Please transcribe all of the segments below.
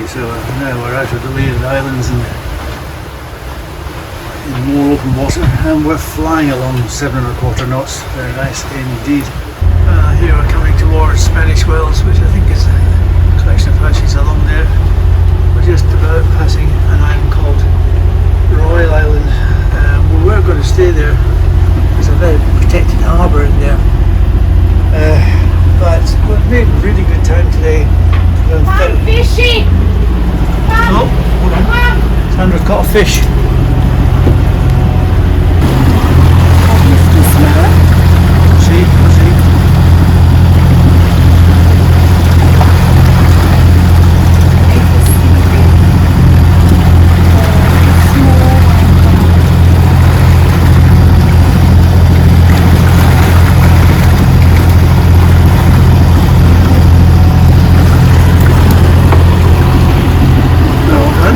so now we're out of the way of the islands and in more open water, and we're flying along 7¼ knots. Very nice indeed. Here we're coming towards Spanish Wells, which I think is a collection of houses along there. We're just about passing an island called Royal Island. We were going to stay there. There's a very protected harbour in there. But we've made really good time today. I'm fishing! Oh, hold on. Sandra's caught a fish. See.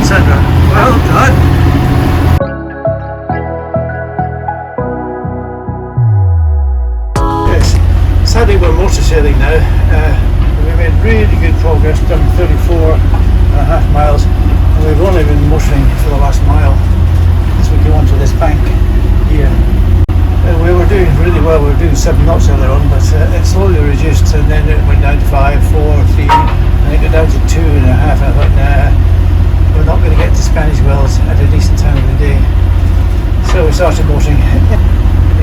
Sandra, well done. Yes, sadly we're motor sailing now. We made really good progress, done 34.5 miles, and we've only been motoring for the last mile as we go onto this bank here. We were doing really well. We were doing 7 knots earlier on, but it slowly reduced, and then it went down to 5, 4, 3, and it got down to 2.5, and I thought, nah, we're not going to get to Spanish Wells at a decent time of the day. So we started motoring.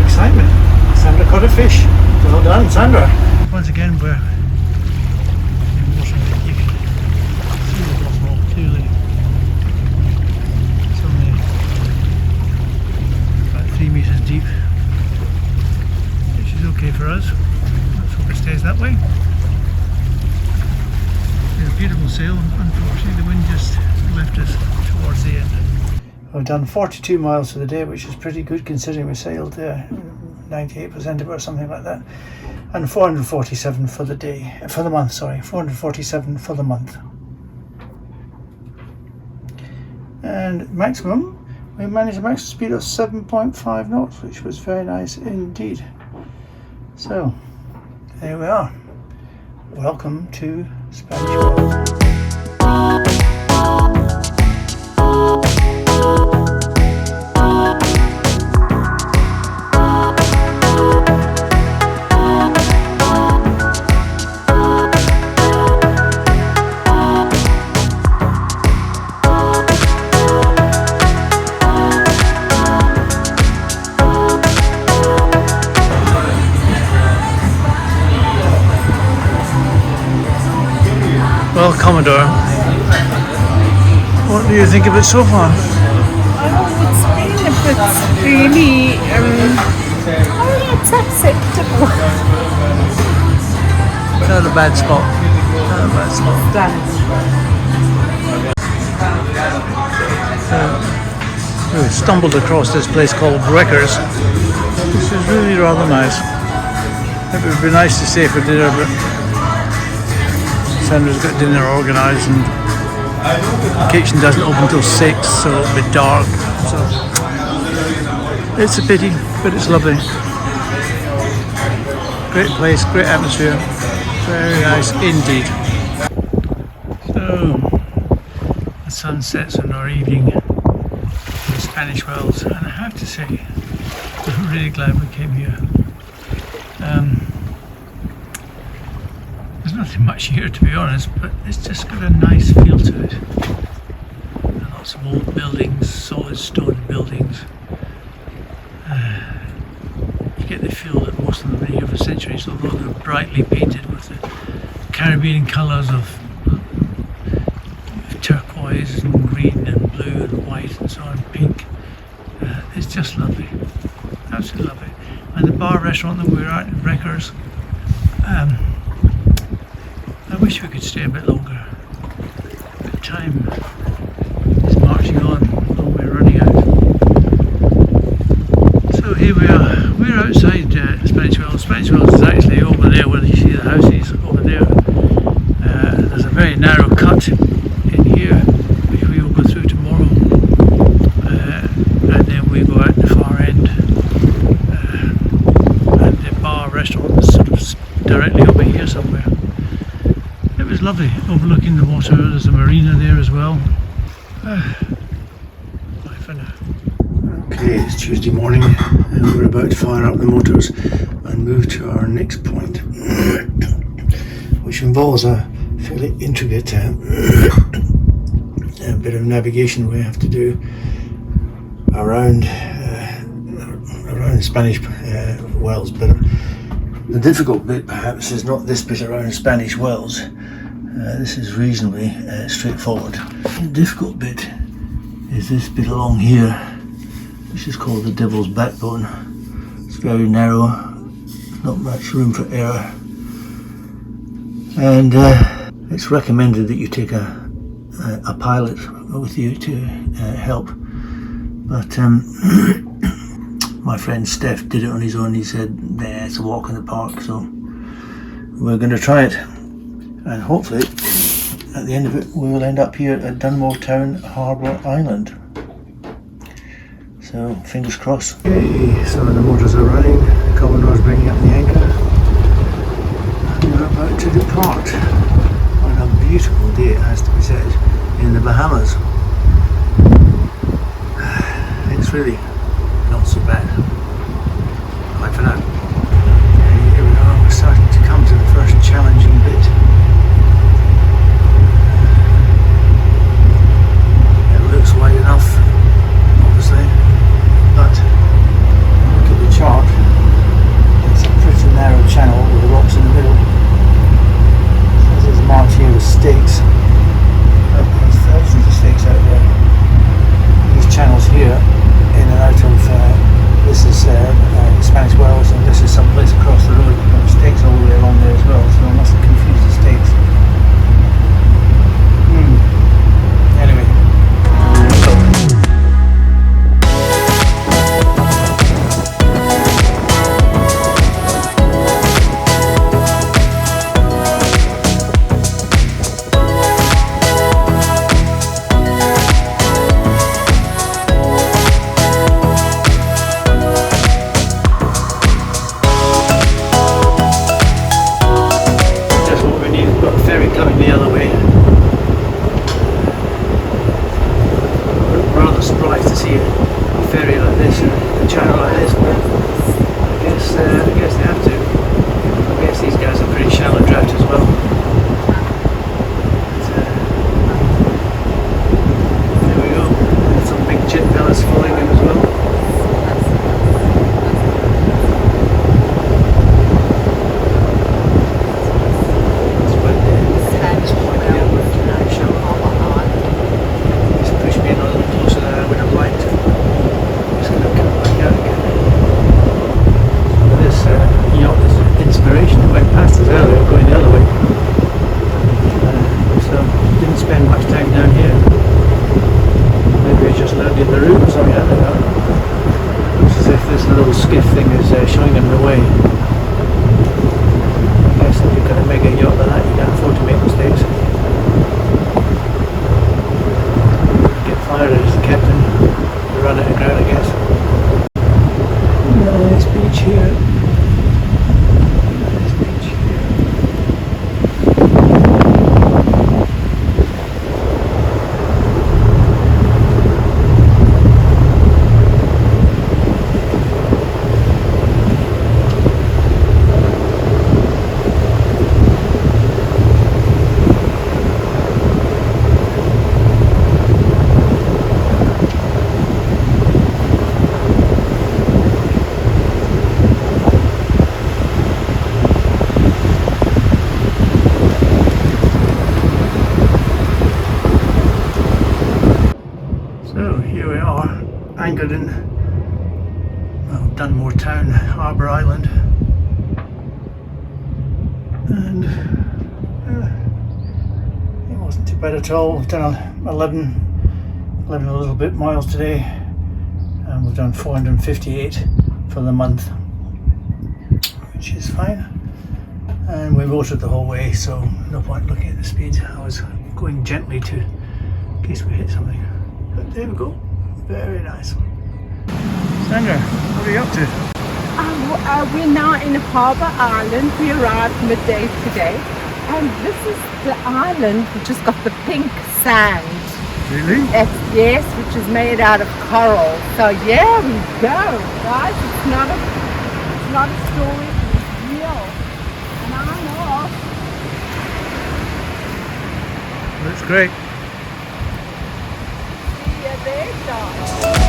Excitement. Sandra caught a fish. Well done, Sandra. Once again we're motoring. You can see the bottom all clearly. It's only about 3 metres deep, which is okay for us. Let's hope it stays that way. It's a beautiful sail. Unfortunately the wind just left us towards the end. We've done 42 miles for the day, which is pretty good considering we sailed 98% of it or something like that, and 447 for the day, for the month, sorry, 447 for the month. And maximum, we managed a maximum speed of 7.5 knots, which was very nice indeed. So there we are. Welcome to Spanish Wells. Well, Commodore, what do you think of it so far? It's really it's acceptable. Not a bad spot. Not a bad spot. We stumbled across this place called Wreckers, which is really rather nice. It would be nice to stay for dinner, but Sandra's got dinner organised and the kitchen doesn't open until 6, so it'll be dark. So it's a pity, but it's lovely. Great place, great atmosphere, very nice indeed. So the sun sets on our evening in Spanish Wells, and I have to say I'm really glad we came here. There's nothing much here to be honest, but it's just got a nice feel to it. Lots of old buildings, solid stone buildings. You get the feel that most of them have been here for centuries, although they're brightly painted with the Caribbean colours of turquoise and green and blue and white and so on, pink. It's just lovely, absolutely lovely. And the bar restaurant that we were at in Wreckers, I wish we could stay a bit longer, but time is marching on and we're running out. So here we are, we're outside Spanish Wells. Spanish Wells is actually over there where you see the houses over there. There's a very narrow cut in here which we will go through tomorrow, and then we go out the far end, and the bar restaurant is sort of directly over here somewhere. It was lovely, overlooking the water. There's a marina marina there as well. Bye for now. Okay, it's Tuesday morning and we're about to fire up the motors and move to our next point, which involves a fairly intricate bit of navigation we have to do around Spanish Wells. But the difficult bit perhaps is not this bit around Spanish Wells. This is reasonably straightforward. The difficult bit is this bit along here, which is called the Devil's Backbone. It's very narrow, not much room for error, and it's recommended that you take a pilot with you to help. But my friend Steph did it on his own. He said, "Nah, it's a walk in the park." So we're going to try it, and hopefully at the end of it we will end up here at Dunmore Town Harbour Island. So fingers crossed. Okay, so the motors are running, the Commodore's bringing up the anchor, and we're about to depart on a beautiful day, it has to be said, in the Bahamas. It's really not so bad. Bye for now. Okay, here we are, we're starting to come to the first challenging bit. It looks wide enough, obviously, but look at the chart. It's a pretty narrow channel with the rocks in the middle. As is marked here with stakes. There's thousands of stakes out there. These channels here, in and out of this is Spanish Wells, and this is some place across the road. There are stakes all the way along there as well, so I must have confused the stakes. Anyway. Coming the other way. Rather surprised to see a ferry like this, a channel like this, but I guess they have to. I guess these guys are pretty shallow draft as well. But, there we go. Some big jet fellas following him as well. Skiff thing is showing them the way. I guess if you've got a mega yacht like that, you can't afford to make mistakes. Get fired as the captain, you run out of ground, I guess. Nice beach here. Nice beach here. Anchored in Dunmore Town Harbour Island, and it wasn't too bad at all. We've done 11 a little bit miles today, and we've done 458 for the month, which is fine, and we motored the whole way, so no point looking at the speed. I was going gently to in case we hit something, but there we go. Very nice. Sandra, what are you up to? We're now in Harbour Island. We arrived midday today. And this is the island which has got the pink sand. Really? Yes, which is made out of coral. So yeah, we go, guys. It's not a story, it's real. And I'm off. Looks great. See you there, darling.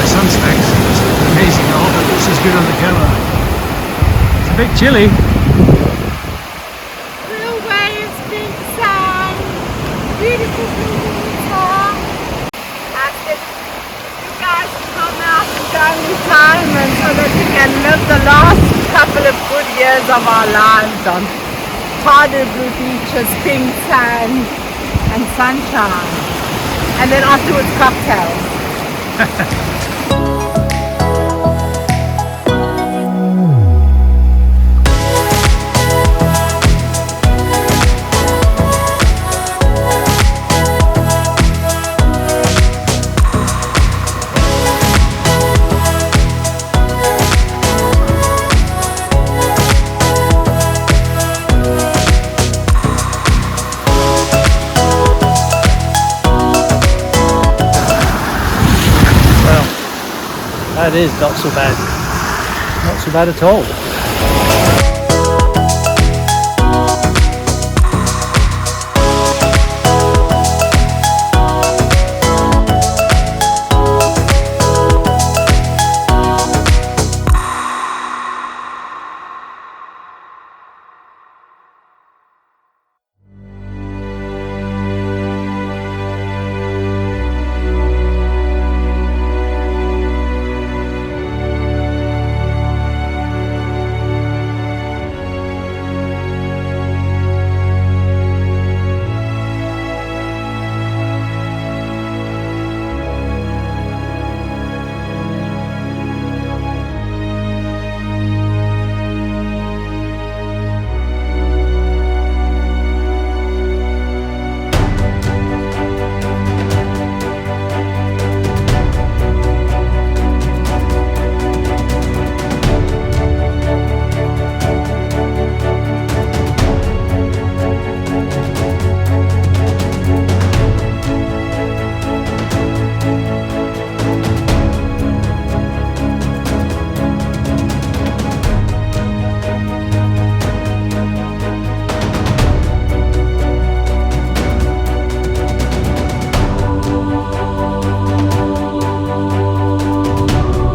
Sunspecs. It's amazing all, but this is good on the camera. It's a bit chilly. Blue waves, pink sand, beautiful blue water. I said, you guys come out and go in retirement so that we can live the last couple of good years of our lives on tidal blue beaches, pink sand and sunshine. And then afterwards cocktails. That is not so bad. Not so bad at all.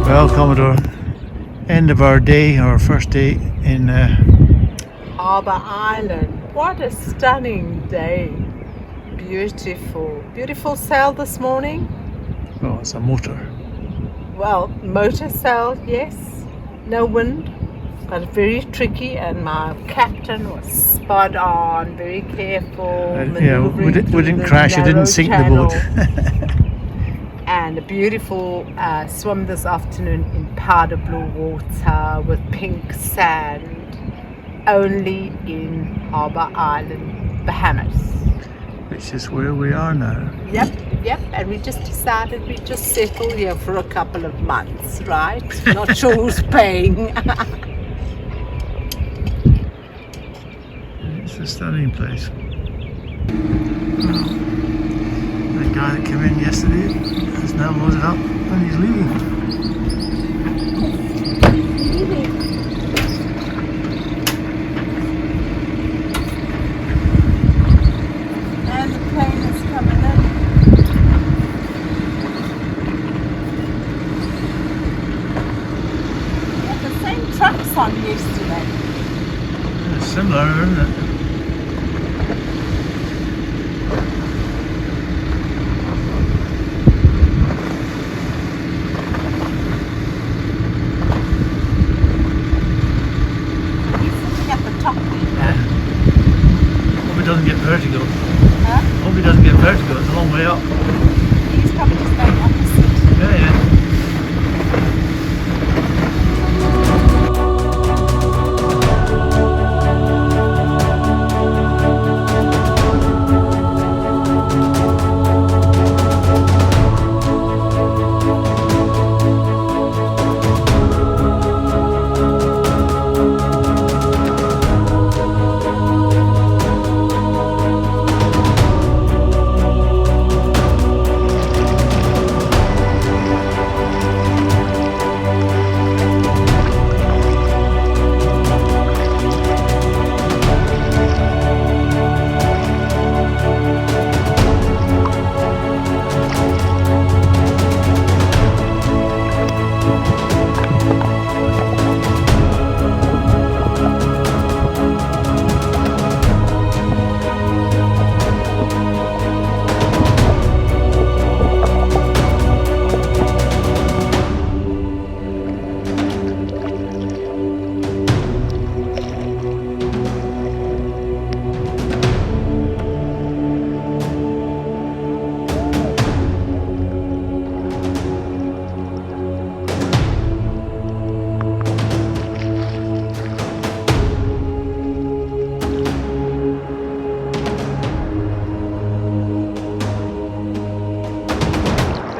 Well, Commodore, end of our day, our first day in Harbour Island. What a stunning day. Beautiful. Beautiful sail this morning. well, it's a motor. Well, motor sail, yes. No wind, but very tricky, and my captain was spot on, very careful. Yeah, we didn't crash, it didn't sink the boat. And a beautiful swim this afternoon in powder blue water with pink sand, only in Harbour Island, Bahamas. Which is where we are now. Yep, and we just decided we'd just settle here for a couple of months, right? Not sure who's paying. It's a stunning place. The guy that came in yesterday has now loaded up and he's leaving. And the plane is coming in. We had the same trucks on yesterday. It's similar, isn't it? vertical, it's a long way up. He's probably just going opposite. Yeah, yeah.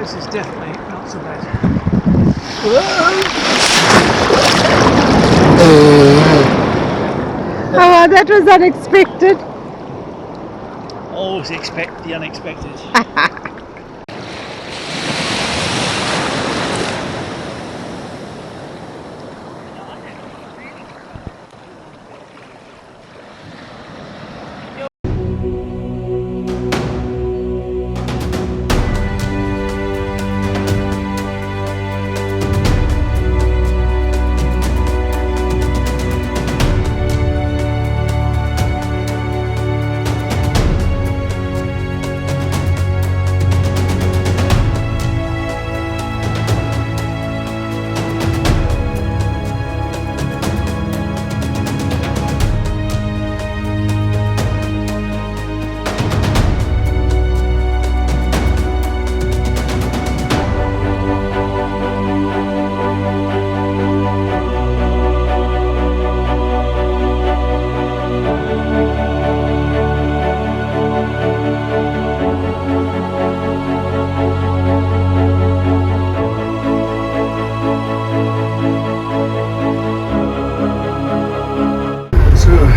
This is definitely not so bad. Oh, that was unexpected. Always expect the unexpected.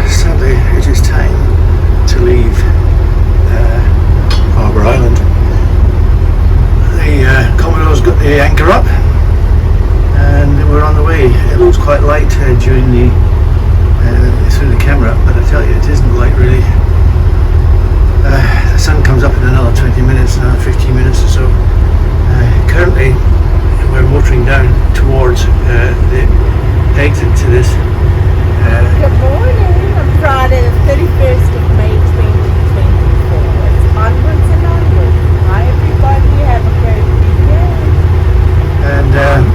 Sadly, it is time to leave Harbour Island. The Commodore's got the anchor up and we're on the way. It looks quite light during the through the camera, but I tell you it isn't light really. The sun comes up in another 20 minutes, another 15 minutes or so. Currently we're motoring down towards the exit to this Good morning on Friday the 31st of May 2024. It's onwards and onwards. Hi everybody, have a great weekend. and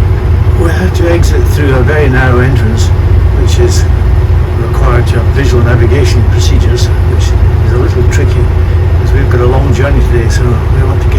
we had to exit through a very narrow entrance which is required to have visual navigation procedures, which is a little tricky because we've got a long journey today, so we want to